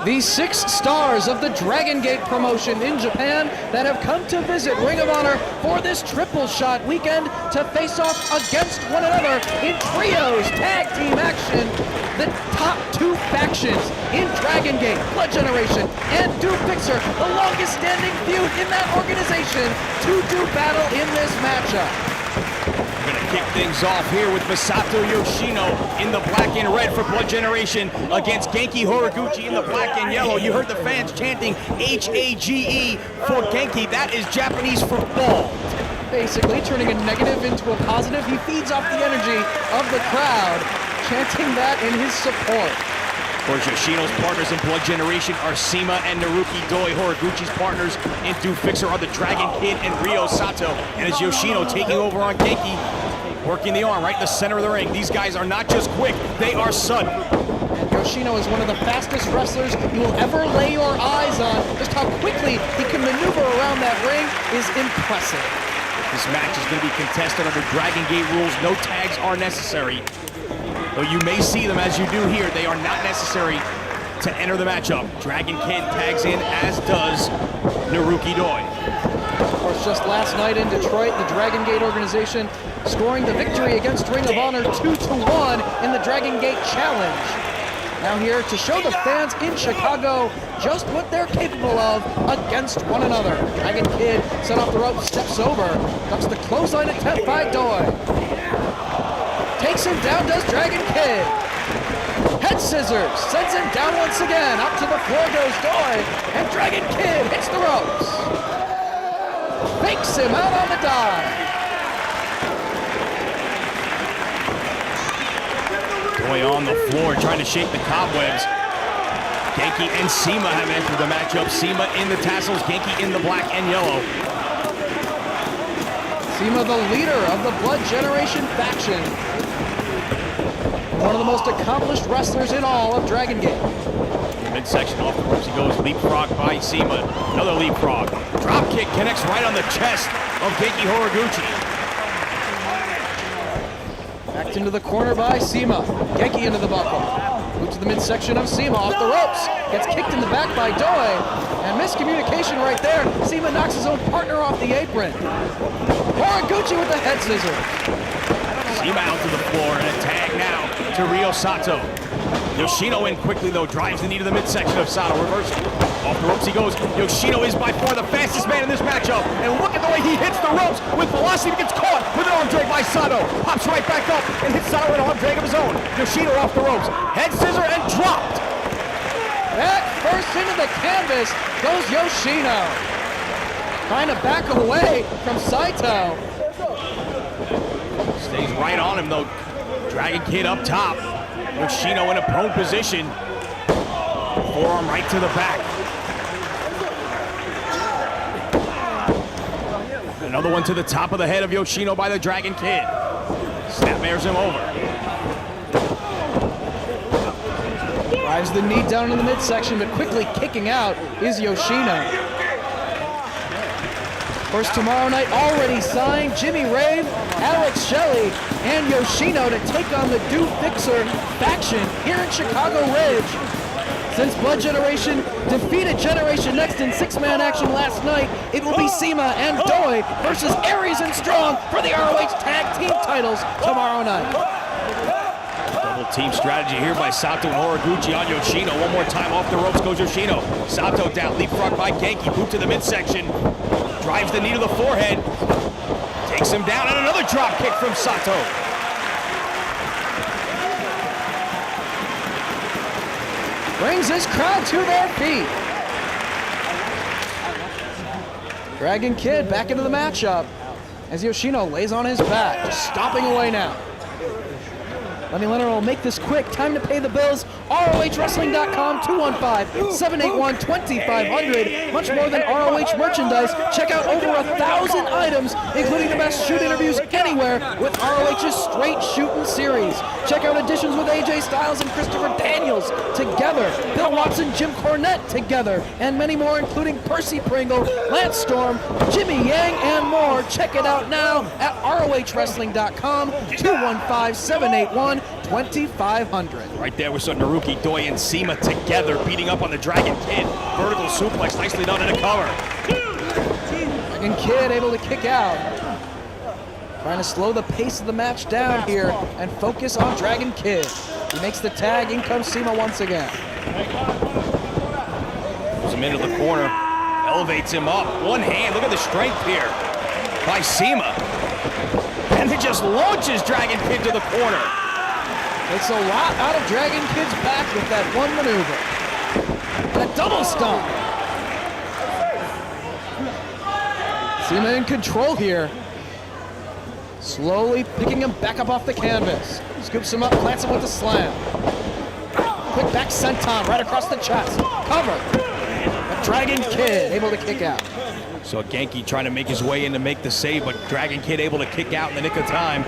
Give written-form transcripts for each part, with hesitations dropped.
The 6 stars of the Dragon Gate promotion in Japan that have come to visit Ring of Honor for this triple shot weekend to face off against one another in trios, tag team action. The top 2 factions in Dragon Gate, Blood Generation and Do Fixer, the longest standing feud in that organization, to do battle in this matchup. We're gonna kick things off here with Masato Yoshino in the black and red for Blood Generation against Genki Horiguchi in the black and yellow. You heard the fans chanting H-A-G-E for Genki. That is Japanese for ball. Basically turning a negative into a positive. He feeds off the energy of the crowd, chanting that in his support. Of course, Yoshino's partners in Blood Generation are Sima and Naruki Doi. Horiguchi's partners in Do Fixer are the Dragon Kid and Ryo Sato. And as Yoshino taking over on Genki, working the arm right in the center of the ring. These guys are not just quick, they are sudden. And Yoshino is one of the fastest wrestlers you will ever lay your eyes on. Just how quickly he can maneuver around that ring is impressive. This match is going to be contested under Dragon Gate rules. No tags are necessary. Though you may see them as you do here, they are not necessary to enter the matchup. Dragon Kid tags in, as does Naruki Doi. Of course, just last night in Detroit, the Dragon Gate organization scoring the victory against Ring of Honor 2-1 in the Dragon Gate Challenge. Now here to show the fans in Chicago just what they're capable of against one another. Dragon Kid set off the rope, steps over, ducks the clothesline attempt by Doi. Takes him down, does Dragon Kid. Head scissors, sends him down once again. Up to the floor goes Doi, and Dragon Kid hits the ropes. Fakes him out on the dive. Doi on the floor, trying to shake the cobwebs. Genki and Sima have entered the matchup. Sima in the tassels, Genki in the black and yellow. Sima, the leader of the Blood Generation faction. One of the most accomplished wrestlers in all of Dragon Gate. Midsection off the ropes, he goes leapfrog by Sima. Another leapfrog. Drop kick connects right on the chest of Genki Horiguchi. Backed into the corner by Sima. Genki into the buckle. Move to the midsection of Sima, off the ropes. Gets kicked in the back by Doi. And miscommunication right there. Sima knocks his own partner off the apron. Horiguchi with the head scissors. Sima out to the floor, and a tag now to Ryo Sato. Yoshino in quickly, though, drives the knee to the midsection of Sato, reversal. Off the ropes he goes. Yoshino is by far the fastest man in this matchup, and look at the way he hits the ropes with velocity. He gets caught with an arm drag by Sato. Pops right back up and hits Sato with an arm drag of his own. Yoshino off the ropes. Head scissor and dropped. Back first into the canvas goes Yoshino. Trying to back away from Saito. Stays right on him, though. Dragon Kid up top. Yoshino in a prone position. Forearm right to the back. Another one to the top of the head of Yoshino by the Dragon Kid. Snapmares him over. Drives the knee down in the midsection, but quickly kicking out is Yoshino. Of course, tomorrow night already signed Jimmy Rave, Alex Shelley, and Yoshino to take on the Do Fixer faction here in Chicago Ridge. Since Blood Generation defeated Generation Next in 6-man action last night, it will be Sima and Doi versus Aries and Strong for the ROH Tag Team titles tomorrow night. Double team strategy here by Sato and Horiguchi on Yoshino. One more time off the ropes goes Yoshino. Sato down, leapfrog by Genki, boot to the midsection. Drives the knee to the forehead. Takes him down, and another drop kick from Sato. brings his crowd to their feet. Dragon Kid back into the matchup as Yoshino lays on his back, just stomping away now. Lenny Leonard will make this quick. Time to pay the bills. ROHWrestling.com, 215-781-2500. Much more than ROH merchandise. Check out over 1,000 items, including the best shoot interviews anywhere with ROH's Straight Shootin' series. Check out editions with AJ Styles and Christopher Daniels together, Bill Watson, Jim Cornette together, and many more, including Percy Pringle, Lance Storm, Jimmy Yang, and more. Check it out now at ROHWrestling.com, 215-781-2500. Right there we saw Naruki Doi and Sema together beating up on the Dragon Kid. Vertical suplex, nicely done in a cover. Dragon Kid able to kick out. Trying to slow the pace of the match down here and focus on Dragon Kid. He makes the tag, in comes Sema once again. Pulls him into the corner, elevates him up. One hand, look at the strength here by Sema. And it just launches Dragon Kid to the corner. Takes a lot out of Dragon Kid's back with that one maneuver. That double stomp. Sema in control here. Slowly picking him back up off the canvas. Scoops him up, plants him with the slam. Quick back senton right across the chest. Cover. But Dragon Kid able to kick out. So Genki trying to make his way in to make the save, but Dragon Kid able to kick out in the nick of time.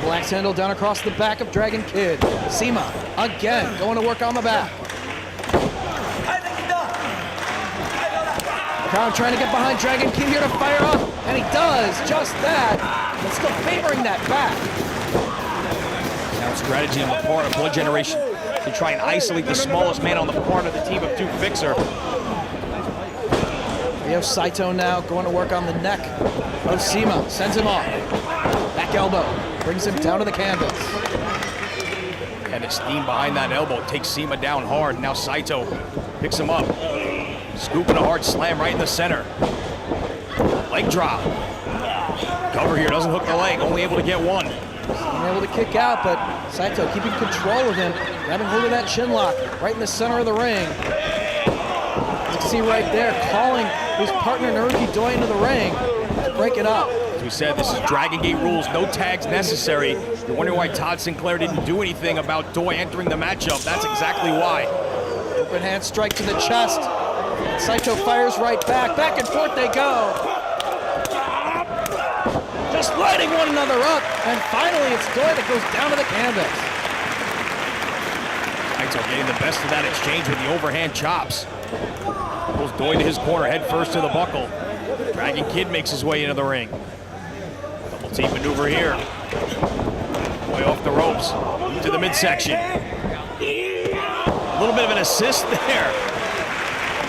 Black's handle down across the back of Dragon Kid. Sema again going to work on the back. Crowd trying to get behind Dragon Kid here to fire up, and he does just that, but still favoring that back. Now strategy on the part of Blood Generation to try and isolate the smallest man on the part of the team of Duke Fixer. Ryo Saito now going to work on the neck of Sema, sends him off. Back elbow, brings him down to the canvas. And his steam behind that elbow takes Sema down hard. Now Saito picks him up. Scooping a hard slam right in the center. Leg drop. Cover here, doesn't hook the leg, only able to get one. Able to kick out, but Saito keeping control of him, grabbing hold of that chin lock right in the center of the ring. You can see right there, calling his partner Naruki Doi into the ring to break it up. As we said, this is Dragon Gate rules, no tags necessary. You're wondering why Todd Sinclair didn't do anything about Doi entering the matchup. That's exactly why. Open hand strike to the chest. Saito fires right back. Back and forth they go. Just lighting one another up. And finally it's Doi that goes down to the canvas. Saito getting the best of that exchange with the overhand chops. Pulls Doi to his corner, head first to the buckle. Dragon Kid makes his way into the ring. Double team maneuver here. Doi off the ropes to the midsection. A little bit of an assist there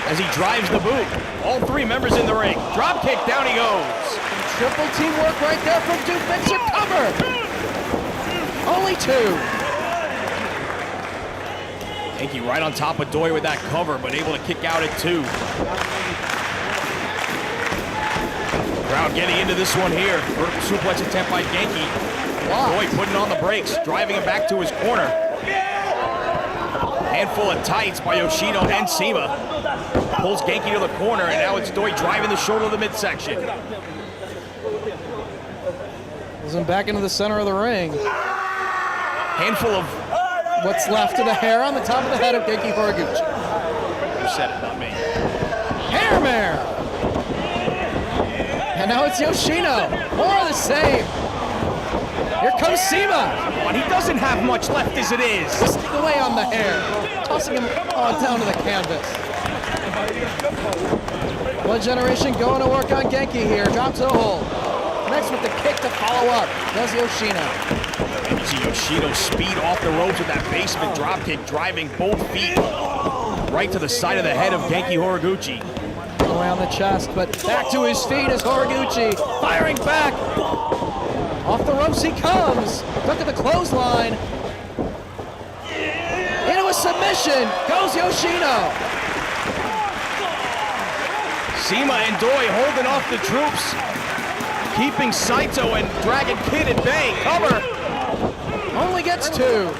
as he drives the boot. All three members in the ring. Drop kick, down he goes. Triple teamwork right there from Duke Fixer. Cover. Only two. Genki right on top of Doi with that cover, but able to kick out at two. Crowd getting into this one here. Vertical suplex attempt by Genki. Doi putting on the brakes, driving him back to his corner. Handful of tights by Yoshino and Sema. Pulls Genki to the corner, and now it's Doi driving the shoulder of the midsection. Pulls him back into the center of the ring. Handful of what's left of the hair on the top of the head of Genki Horiguchi. You said it, not me. Hair mare! And now it's Yoshino. More of the same. Here comes Sema. But he doesn't have much left as it is. Twisting away on the hair. Tossing him down to the canvas. Blood Generation going to work on Genki here. Drops a hold. Next with the kick to follow up. Does Yoshino. And you see Yoshino speed off the ropes with that basement dropkick, driving both feet right to the side of the head of Genki Horiguchi. Around the chest, but back to his feet is Horiguchi. Firing back. Off the ropes he comes. Look at the clothesline. Into a submission goes Yoshino. Sema and Doi holding off the troops, keeping Saito and Dragon Kid at bay. Cover. Only gets two.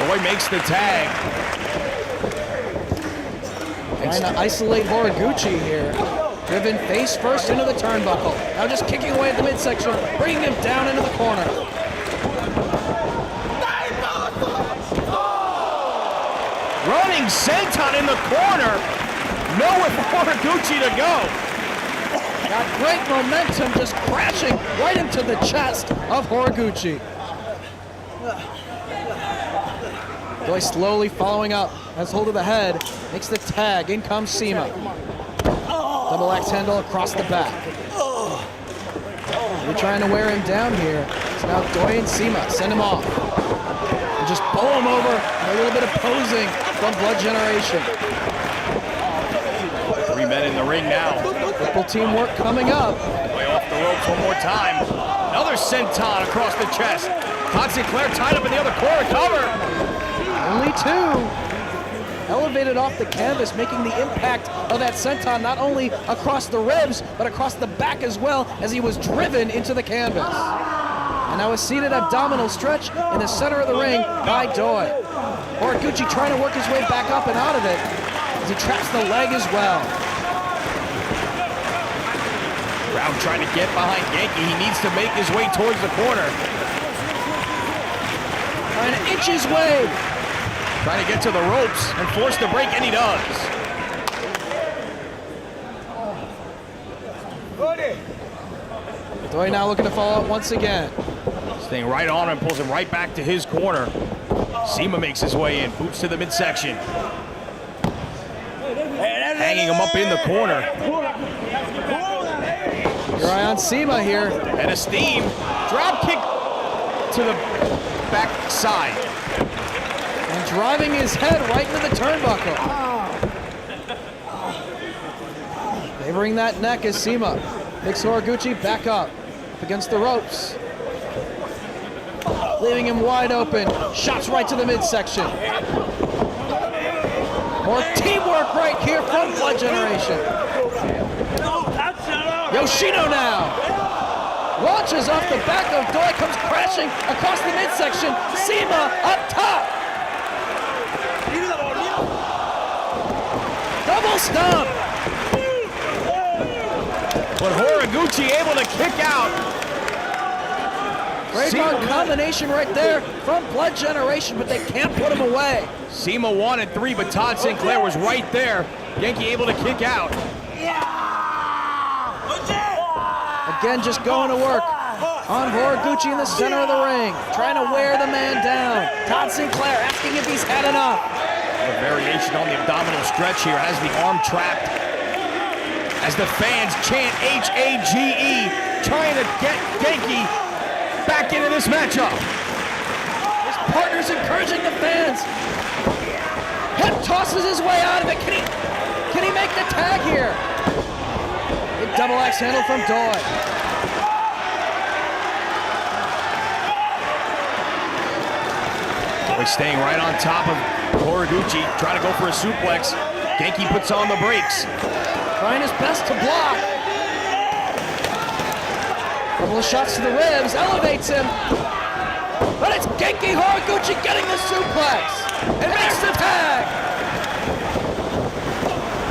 Doi makes the tag. Trying to isolate Horiguchi here. Driven face first into the turnbuckle. Now just kicking away at the midsection, bringing him down into the corner. Running senton in the corner. Nowhere for Horiguchi to go. Got great momentum, just crashing right into the chest of Horiguchi. Doi slowly following up, has hold of the head, makes the tag, in comes CIMA. Double axe handle across the back. They're trying to wear him down here. So now Doi and CIMA send him off. And just pull him over, and a little bit of posing from Blood Generation. 3 men in the ring now. Triple team work coming up. Way off the ropes one more time. Another senton across the chest. Todd Sinclair tied up in the other corner, cover. Only 2. Elevated off the canvas, making the impact of that senton not only across the ribs, but across the back as well, as he was driven into the canvas. And now a seated abdominal stretch in the center of the ring by Doi. Horiguchi trying to work his way back up and out of it, as he traps the leg as well. Brown trying to get behind Genki. He needs to make his way towards the corner. Trying to inch his way. Trying to get to the ropes and force the break, and he does. Doi now looking to follow up once again. Staying right on him, pulls him right back to his corner. CIMA makes his way in, boots to the midsection. Hanging him up in the corner. Your eye on CIMA here. And a steam drop kick to the back side. And driving his head right into the turnbuckle. Favoring that neck as CIMA makes Horiguchi back up against the ropes. Leaving him wide open. Shots right to the midsection. More teamwork right here from Blood Generation. Yoshino now. Launches off the back of Doi, comes crashing across the midsection. CIMA up top. Double stomp. But Horiguchi able to kick out. Great combination right there from Blood Generation, but they can't put him away. CIMA wanted 3, but Todd Sinclair was right there. Genki able to kick out. Again, just going to work on Horiguchi in the center of the ring, trying to wear the man down. Todd Sinclair asking if he's had enough. A variation on the abdominal stretch here, has the arm trapped. As the fans chant H-A-G-E, trying to get Genki back into this matchup. His partner's encouraging the fans. Hip tosses his way out of it. Can he make the tag here? Big double axe handle from Doi. Doi staying right on top of Horiguchi, trying to go for a suplex. Genki puts on the brakes. Trying his best to block. Couple of shots to the ribs, elevates him. But it's Genki Horiguchi getting the suplex. And makes the tag.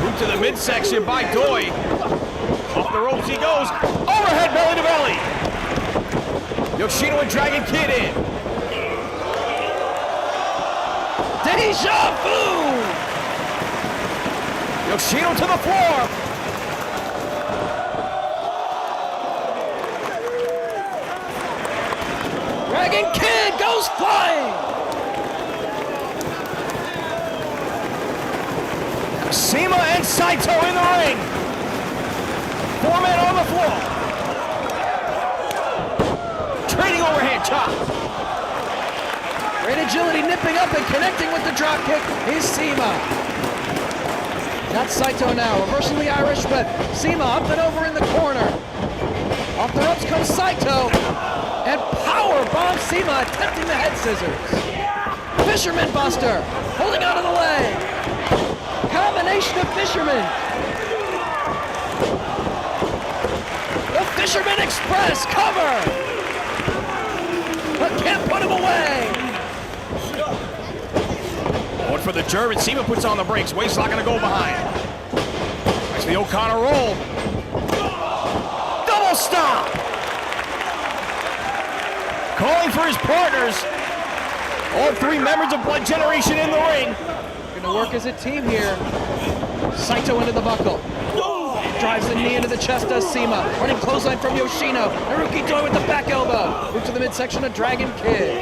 Root to the midsection by Doi. Off the ropes he goes. Overhead belly to belly. Yoshino and Dragon Kid in. Deja vu. Yoshino to the floor. Dragon Kid goes flying. CIMA and Saito in the ring. 4 men on the floor. Trading overhand chop. Great agility, nipping up and connecting with the drop kick is CIMA. Got Saito now, reversing the Irish whip. CIMA up and over in the corner. Off the ropes comes Saito. And power bomb CIMA, attempting the head scissors. Fisherman Buster, holding onto the leg. Combination of Fisherman. The Fisherman Express, cover. But can't put him away. for the German. Cima puts on the brakes. Wade's not going to go behind. That's the O'Connor roll. Double stomp. Calling for his partners. All three members of Blood Generation in the ring. Going to work as a team here. Saito into the buckle. Drives the knee into the chest, does Cima. Running clothesline from Yoshino. Naruki Doi with the back elbow. Move to the midsection of Dragon Kid.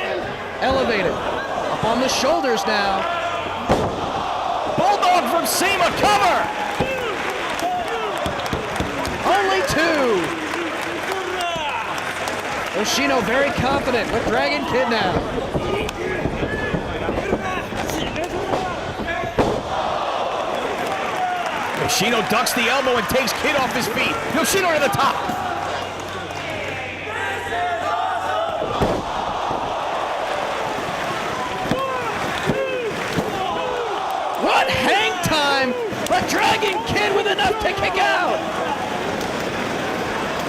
Elevated. Up on the shoulders now. Bulldog from Cima, cover! Only two. Yoshino very confident with Dragon Kid now. Yoshino ducks the elbow and takes Kid off his feet. Yoshino to the top. What hang time, but Dragon Kid with enough to kick out.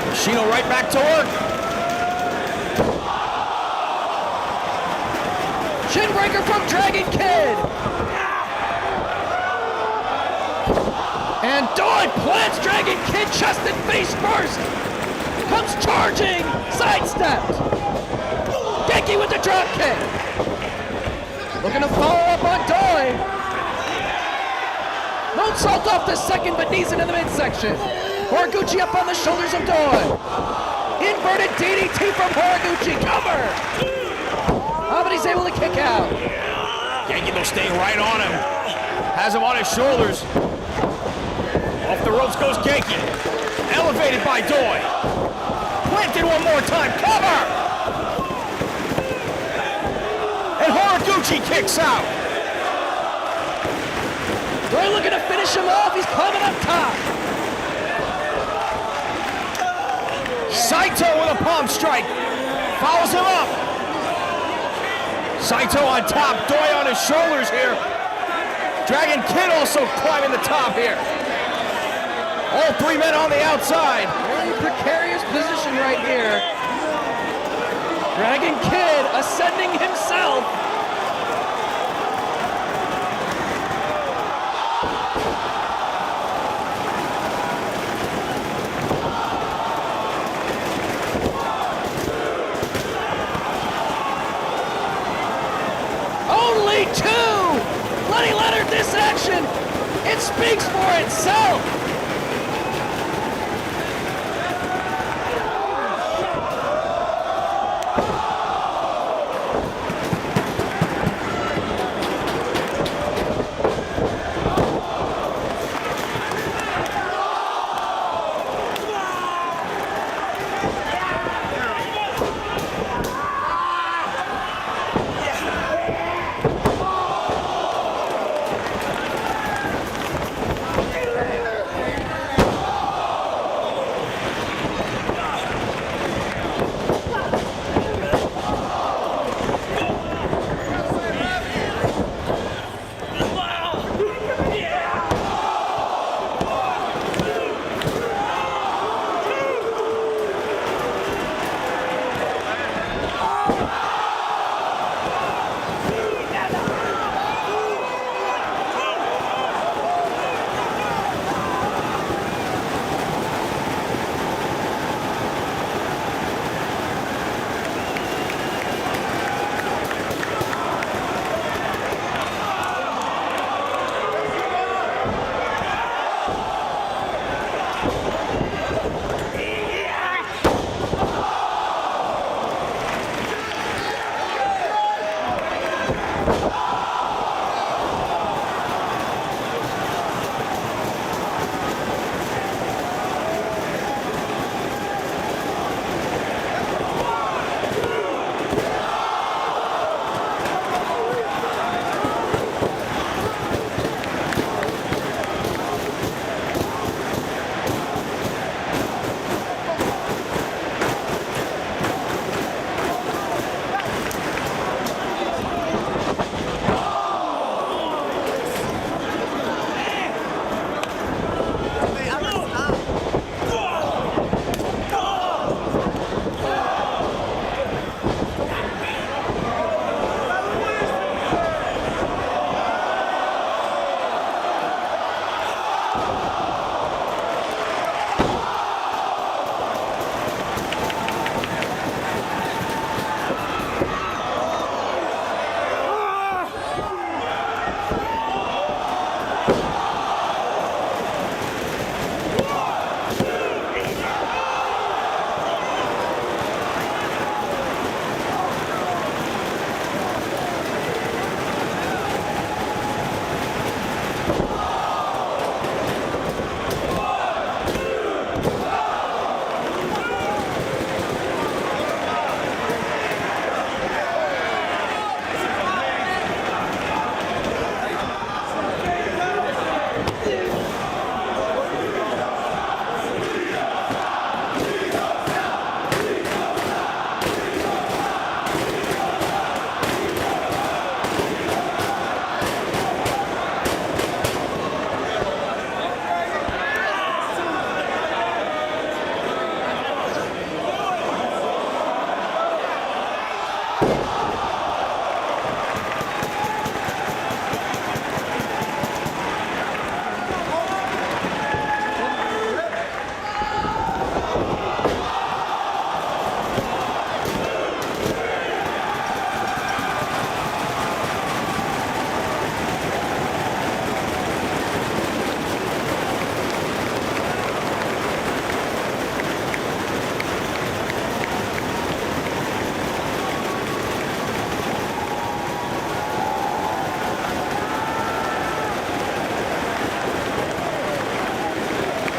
Yoshino right back to work. Shin breaker from Dragon Kid. And Doi plants Dragon Kid chest and face first. Comes charging, sidestepped. Genki with the drop kick. Looking to follow up on Doi. Moonsault off the second, but knees into the midsection. Horiguchi up on the shoulders of Doi. Inverted DDT from Horiguchi, cover. Oh, but he's able to kick out. Genki though staying right on him. Has him on his shoulders. Off the ropes goes Genki. Elevated by Doi. Planted one more time. Cover! And Horiguchi kicks out. Doi looking to finish him off. He's climbing up top. Saito with a palm strike. Follows him up. Saito on top. Doi on his shoulders here. Dragon Kid also climbing the top here. All three men on the outside. Very precarious position right here. Dragon Kid ascending himself. Only two! Bloody Leonard, this action, it speaks for itself.